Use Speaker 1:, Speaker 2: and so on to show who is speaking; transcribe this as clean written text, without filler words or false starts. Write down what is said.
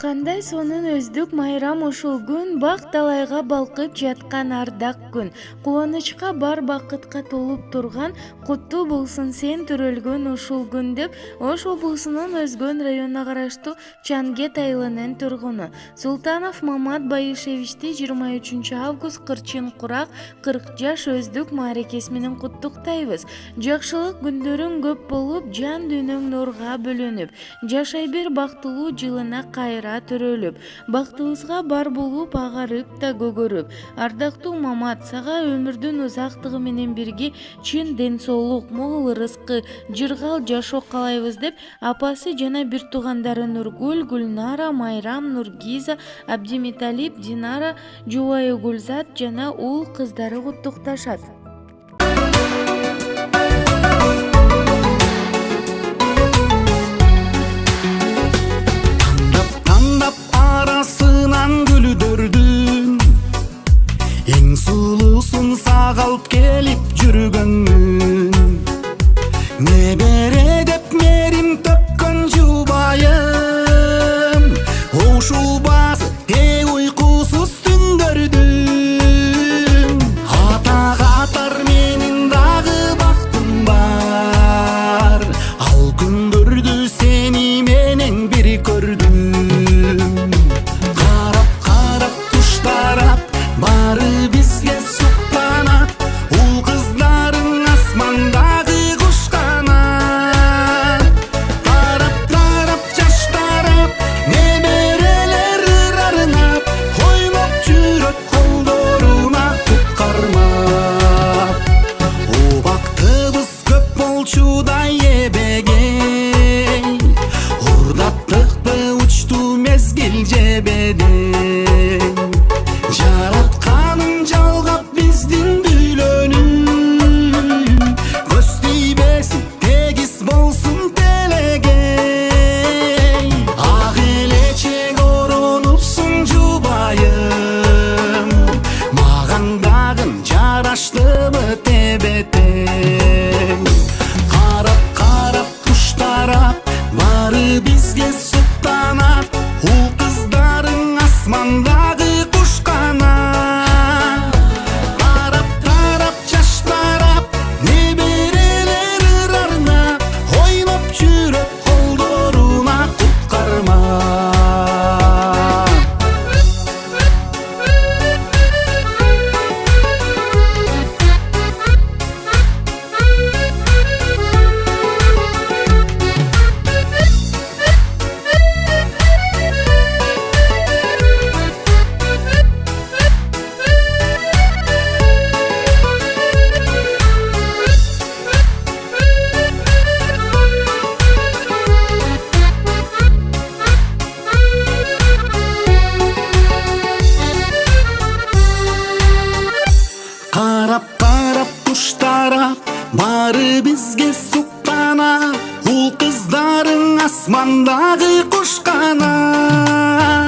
Speaker 1: Кандай сонун өздүк майрам ушул күн, бак талайга балкып жаткан ардак күн. Кубанычка бар бакытка толуп турган, куттуу болсун сен төрөлгөн ушул күн деп Ош облусунун Өзгөн районуна караштуу Чангет айылынын тургуну Султанов Мамат Байышевичти 23 август Кырчын Курак 40 жаш өздүк мааракеси менен куттуктайбыз. Жакшылык күндөрүң көп болуп, жан дүйнөң нурга бөлөнүп, жашай бер бактылуу жылына кайра төрөлүп, бактыбызга бар болуп агарып да көгөрүп. Ардактуу Мамат, сага өмүрдүн узактыгы менен бирге чын ден соолук, мол ырыскы, жыргал жашоо каалайбыз деп апасы жана бир туугандары Нургүл, Гүлнара, Майрам, Нургиза, Абдимиталип, Динара, жубайы Гүлзат жана уул кыздары куттукташат.
Speaker 2: Эң сулуусун сага алып келип жүргөнмүн. Небере деп мерим төккөн жубайым, ушул басы те уйкусуз түндөрдүм. Ата катар менин дагы бактым бар, ал күндөрдү сени менен бир көрдүм. Карап куштарап бары бизге суктанат, ул кыздарың асмандагы куш канат. Тарап жаштарап, неберелер ырарынап, ойноп жүрөт колдоруна туп кармап. О бактыбыз көп болчу да эбегей, урдаттыкты учту мезгил жебедей. Жаратканым жалгап биздин үйлөнүү, көз тийбесин тегиз болсун телегей. Ак элечек оронупсуң жубайым, маган дагы жараштымы тебетең. Карап куштарап бары бизге суктанат, ул кыздарың асмандагы куш канат. Тарап жаштарап, неберелер ырарынап, ойноп жүрөт колдоруна туп кармап. Карап куштарап, бары бизге суктанат, ул кыздарың асмандагы куш канат.